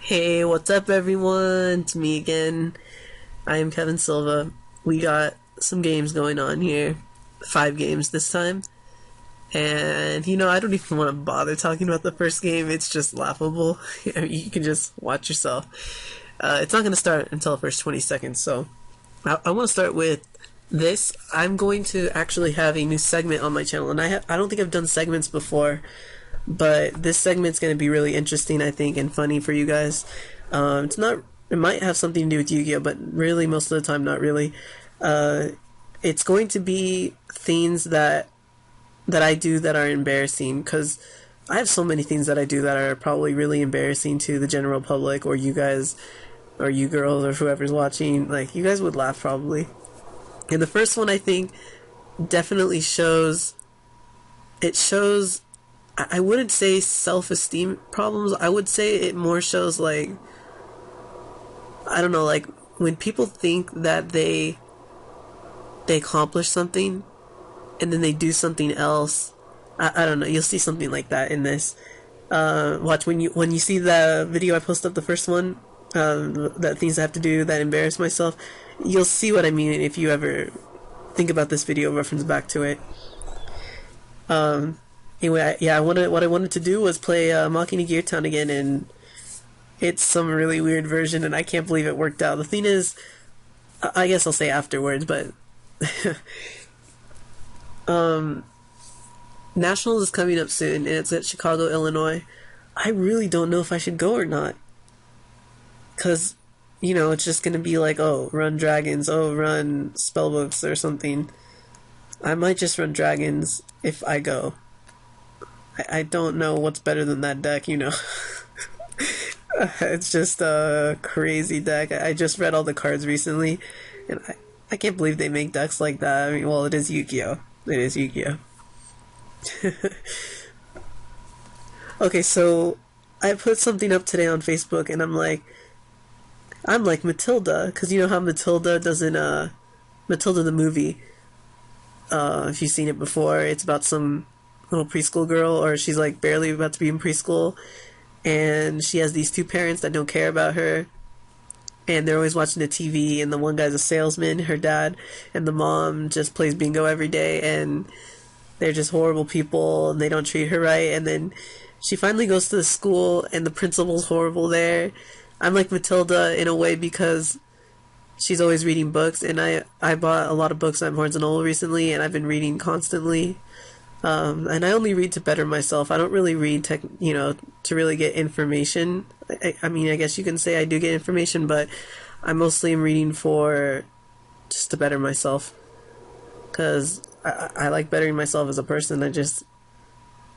Hey, what's up everyone? It's me again. I am Kevin Silva. We got some games going on here. 5 games this time. And, I don't even want to bother talking about the first game. It's just laughable. You can just watch yourself. It's not going to start until the first 20 seconds, so I want to start with this. I'm going to actually have a new segment on my channel, and I don't think I've done segments before, but this segment's going to be really interesting, I think, and funny for you guys. It might have something to do with Yu-Gi-Oh, but really most of the time not really. It's going to be things that I do that are embarrassing, because I have so many things that I do that are probably really embarrassing to the general public, or you guys, or you girls, or whoever's watching. Like, you guys would laugh probably. And the first one, I think, definitely shows, I wouldn't say self-esteem problems. I would say it more shows, like, I don't know, like, when people think that they accomplish something, and then they do something else. I don't know, you'll see something like that in this. Watch, when you see the video I posted up, the first one, that things I have to do that embarrass myself, you'll see what I mean if you ever think about this video, reference back to it. Anyway, what I wanted to do was play Machina Geartown again, and it's some really weird version, and I can't believe it worked out. The thing is, I guess I'll say afterwards, but Nationals is coming up soon, and it's at Chicago, Illinois. I really don't know if I should go or not, because, it's just going to be like, oh, run dragons, oh, run spellbooks or something. I might just run dragons if I go. I don't know what's better than that deck, It's just a crazy deck. I just read all the cards recently, and I can't believe they make decks like that. I mean, well, it is Yu-Gi-Oh! It is Yu-Gi-Oh! Okay, so I put something up today on Facebook, and I'm like Matilda, because you know how Matilda doesn't, Matilda the movie, if you've seen it before, it's about some little preschool girl, or she's like barely about to be in preschool, and she has these two parents that don't care about her, and they're always watching the TV, and the one guy's a salesman, her dad, and the mom just plays bingo every day, and they're just horrible people, and they don't treat her right, and then she finally goes to the school, and the principal's horrible there. I'm like Matilda in a way, because she's always reading books, and I bought a lot of books at Barnes & Noble recently, and I've been reading constantly. And I only read to better myself. I don't really read to really get information. I mean, I guess you can say I do get information, but I mostly am reading for just to better myself, because I like bettering myself as a person. I just,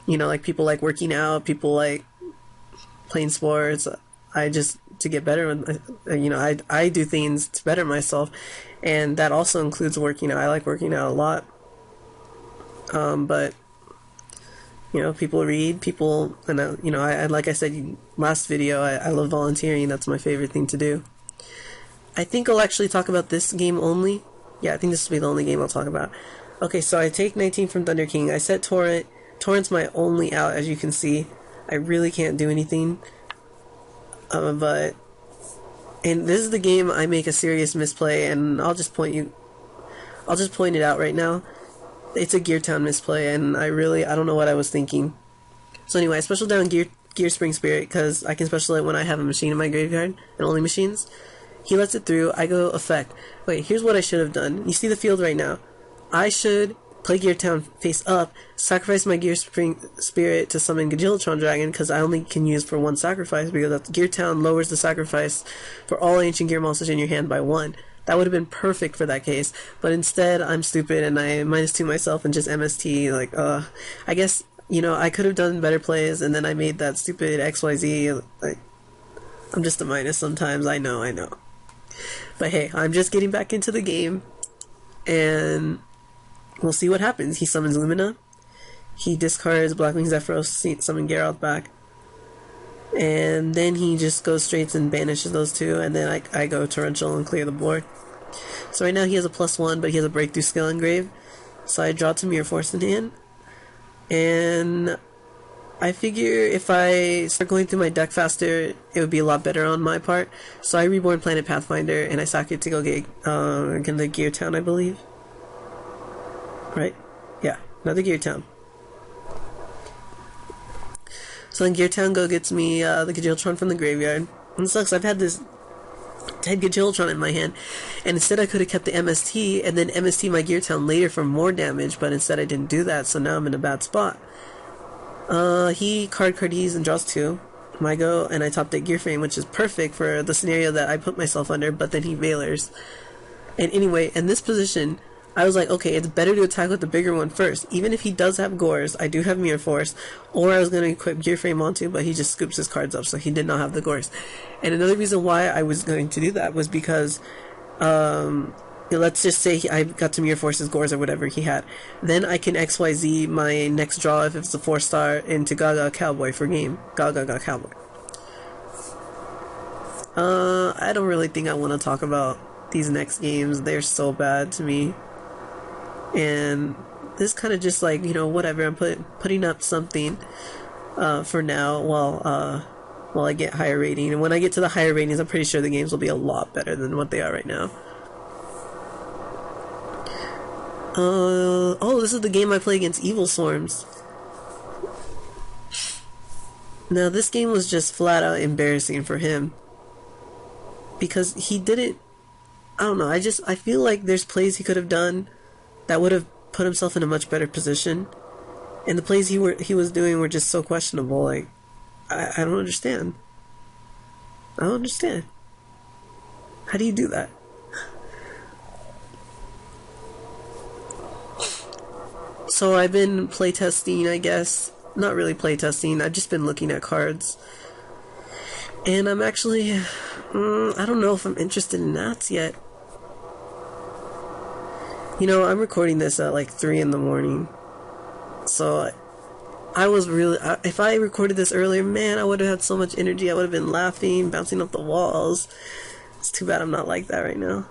like, people like working out, people like playing sports. I just, to get better, I do things to better myself, and that also includes working out. I like working out a lot. But people read, and I like I said last video, I love volunteering. That's my favorite thing to do. I think I'll actually talk about this game only. Yeah, I think this will be the only game I'll talk about. Okay, so I take 19 from Thunder King. I set Torrent. Torrent's my only out, as you can see. I really can't do anything. And this is the game I make a serious misplay, and I'll just point it out right now. It's a Geartown misplay, and I don't know what I was thinking. So anyway, I special down Gear Spring Spirit, because I can special it when I have a machine in my graveyard, and only machines. He lets it through, I go effect. Wait, here's what I should have done. You see the field right now. I should play Geartown face up, sacrifice my Gear Spring Spirit to summon Gajiltron Dragon, because I only can use for one sacrifice, because Geartown lowers the sacrifice for all ancient gear monsters in your hand by 1. That would have been perfect for that case, but instead I'm stupid and I -2 myself and just MST, like, I guess, I could have done better plays, and then I made that stupid XYZ, like, I'm just a minus sometimes, I know. But hey, I'm just getting back into the game, and we'll see what happens. He summons Lumina, he discards Blackwing Zephyros, summon Geralt back, and then he just goes straight and banishes those two, and then I go Torrential and clear the board. So right now he has a +1, but he has a breakthrough skill engrave. So I draw to Mirror Force in hand, and I figure if I start going through my deck faster, it would be a lot better on my part. So I reborn Planet Pathfinder, and I sack it to go get the Geartown, I believe. Right? Yeah, another Geartown. So then Geartown gets me the Geartown from the graveyard. And it sucks, I've had this dead Geartown in my hand, and instead I could have kept the MST, and then MST my Geartown later for more damage, but instead I didn't do that, so now I'm in a bad spot. He card and draws 2. I go and I top deck Gearframe, which is perfect for the scenario that I put myself under, but then he Veilers. And anyway, in this position, I was like, okay, it's better to attack with the bigger one first. Even if he does have Gores, I do have Mirror Force, or I was going to equip Gearframe onto, but he just scoops his cards up, so he did not have the Gores. And another reason why I was going to do that was because, let's just say I got to Mirror Force his Gores or whatever he had. Then I can XYZ my next draw if it's a 4-star into Gaga Cowboy for game. Gaga Cowboy. I don't really think I want to talk about these next games. They're so bad to me. And this kind of just like, you know, whatever, I'm putting up something for now while I get higher rating. And when I get to the higher ratings, I'm pretty sure the games will be a lot better than what they are right now. Oh, this is the game I play against Evilswarms. Now, this game was just flat out embarrassing for him. Because he didn't... I don't know, I feel like there's plays he could have done that would have put himself in a much better position. And the plays he was doing were just so questionable. Like, I don't understand. I don't understand. How do you do that? So I've been playtesting, I guess. Not really playtesting, I've just been looking at cards. And I'm actually... I don't know if I'm interested in Nats yet. You know, I'm recording this at like 3 in the morning. So I was really... if I recorded this earlier, man, I would have had so much energy. I would have been laughing, bouncing off the walls. It's too bad I'm not like that right now.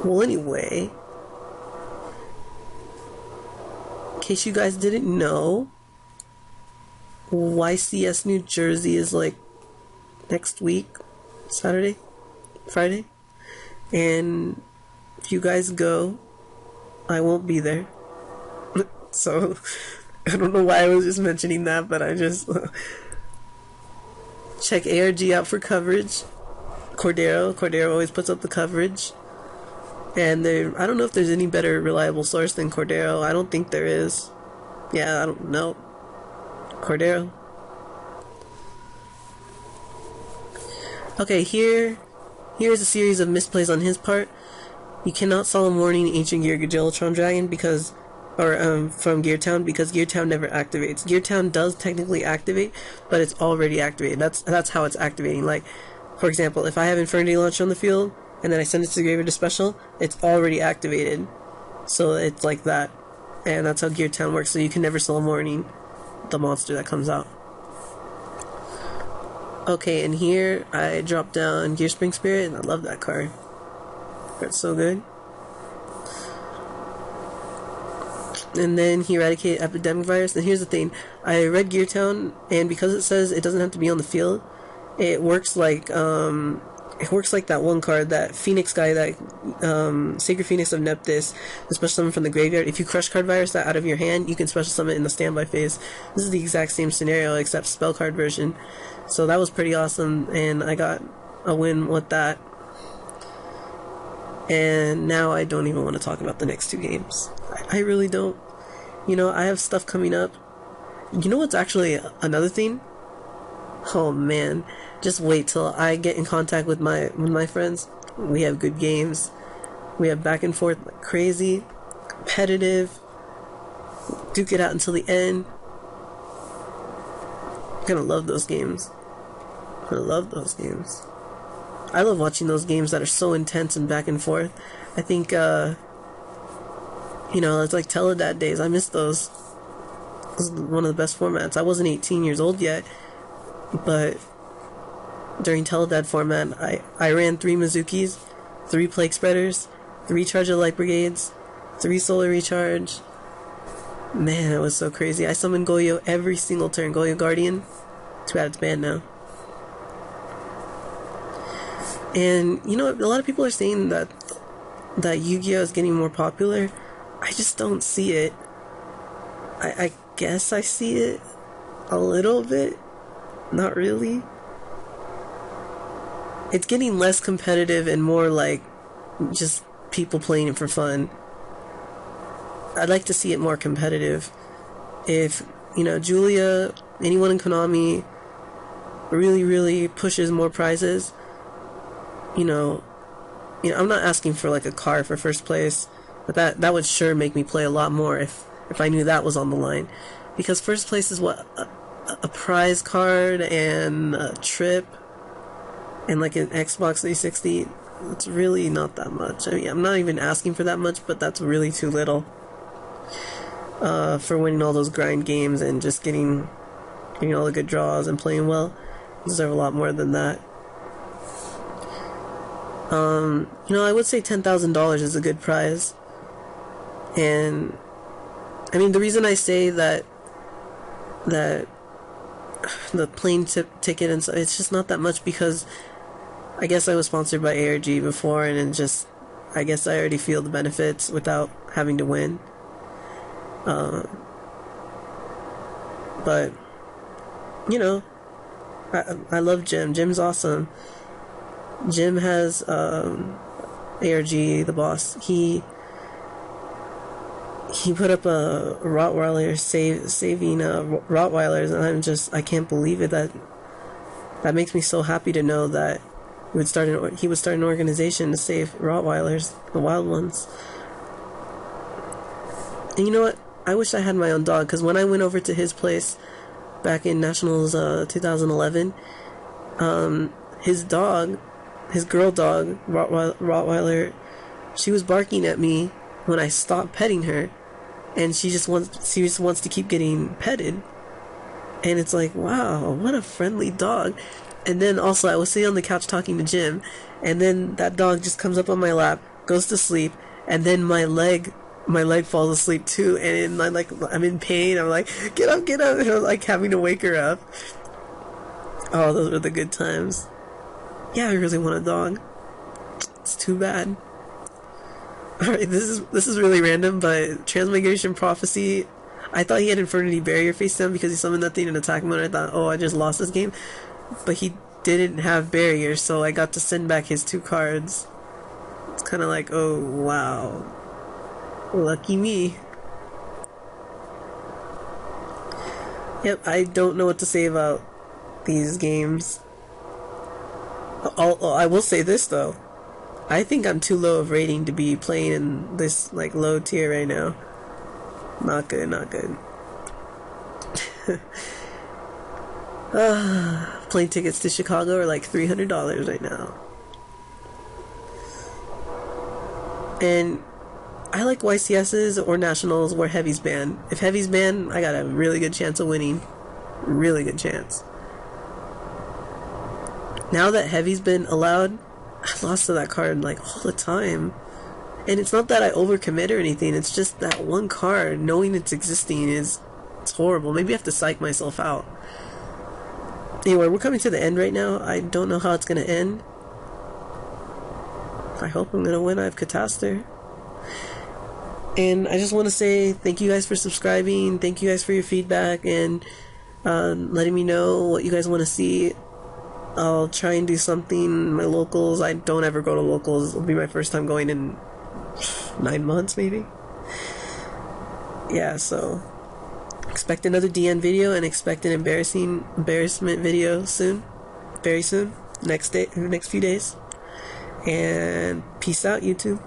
Well, anyway... in case you guys didn't know, YCS New Jersey is like next week, Saturday, Friday, and if you guys go, I won't be there. So I don't know why I was just mentioning that, but I just check ARG out for coverage. Cordero always puts up the coverage. And I don't know if there's any better reliable source than Cordero. I don't think there is. Yeah, I don't know. Cordero. Okay, here's a series of misplays on his part. You cannot Solemn Warning Ancient Gear Geartown Dragon because, from Geartown, because Geartown never activates. Geartown does technically activate, but it's already activated. That's how it's activating. Like, for example, if I have Infernity launched on the field, and then I send it to the graveyard to special, it's already activated. So it's like that. And that's how Geartown works, so you can never Solemn Warning the monster that comes out. Okay, and here I drop down Gearspring Spirit, and I love that card. That's so good. And then he eradicated Epidemic Virus. And here's the thing, I read Geartown, and because it says it doesn't have to be on the field, it works like that one card, that Phoenix guy, that Sacred Phoenix of Nepthys, the special summon from the graveyard. If you crush card virus that out of your hand, you can special summon it in the standby phase. This is the exact same scenario except spell card version. So that was pretty awesome, and I got a win with that. And now I don't even want to talk about the next 2 games. I really don't. You know, I have stuff coming up. You know what's actually another thing? Oh man, just wait till I get in contact with my friends. We have good games. We have back and forth like crazy, competitive, duke it out until the end. I'm gonna love those games. I'm gonna love those games. I love watching those games that are so intense and back and forth. I think, you know, it's like Teledad days. I miss those. This was one of the best formats. I wasn't 18 years old yet, but during Teledad format, I ran 3 Mizukis, 3 Plague Spreaders, 3 Charge of Light Brigades, 3 Solar Recharge, Man, it was so crazy. I summoned Goyo every single turn. Goyo Guardian. Too bad it's banned now. And you know, a lot of people are saying that Yu-Gi-Oh is getting more popular. I just don't see it. I guess I see it a little bit. Not really. It's getting less competitive and more like just people playing it for fun. I'd like to see it more competitive. If, you know, Julia, anyone in Konami really pushes more prizes, you know, I'm not asking for like a car for first place, but that would sure make me play a lot more if I knew that was on the line. Because first place is what, a prize card and a trip and like an Xbox 360. It's really not that much. I mean, I'm not even asking for that much, but that's really too little for winning all those grind games and just getting all the good draws and playing well. You deserve a lot more than that. You know, I would say $10,000 is a good prize. And I mean, the reason I say that the plane ticket and so, it's just not that much because I guess I was sponsored by ARG before, and it just, I guess I already feel the benefits without having to win. But you know, I love Jim. Jim's awesome. Jim has ARG, the boss. He put up a Rottweiler saving Rottweilers, and I can't believe it. That makes me so happy to know that he would start an organization to save Rottweilers, the wild ones. And you know what? I wish I had my own dog, because when I went over to his place back in Nationals 2011, his dog, his girl dog, Rottweiler, she was barking at me when I stopped petting her, and she just wants to keep getting petted. And it's like, wow, what a friendly dog. And then also I was sitting on the couch talking to Jim, and then that dog just comes up on my lap, goes to sleep, and then my leg falls asleep too, and I'm in pain. I'm like, get up, and I'm like having to wake her up. Oh, those were the good times. Yeah, I really want a dog. It's too bad. Alright, this is really random, but Transmigration Prophecy, I thought he had Infernity Barrier face down because he summoned that thing in attack mode. I thought, oh, I just lost this game. But he didn't have Barrier, so I got to send back his 2 cards. It's kind of like, oh, wow. Lucky me. Yep, I don't know what to say about these games. I will say this, though. I think I'm too low of rating to be playing in this, like, low tier right now. Not good, not good. Plane tickets to Chicago are like $300 right now. And I like YCS's or Nationals where Heavy's banned. If Heavy's banned, I got a really good chance of winning. Really good chance. Now that Heavy's been allowed, I lost to that card like all the time. And it's not that I overcommit or anything, it's just that one card, knowing it's existing it's horrible. Maybe I have to psych myself out. Anyway, we're coming to the end right now. I don't know how it's going to end. I hope I'm going to win. I have Catastor. And I just want to say thank you guys for subscribing. Thank you guys for your feedback and letting me know what you guys want to see. I'll try and do something in my locals. I don't ever go to locals. It'll be my first time going in 9 months, maybe. Yeah, so expect another DN video and expect an embarrassment video soon. Very soon. Next few days. And peace out, YouTube.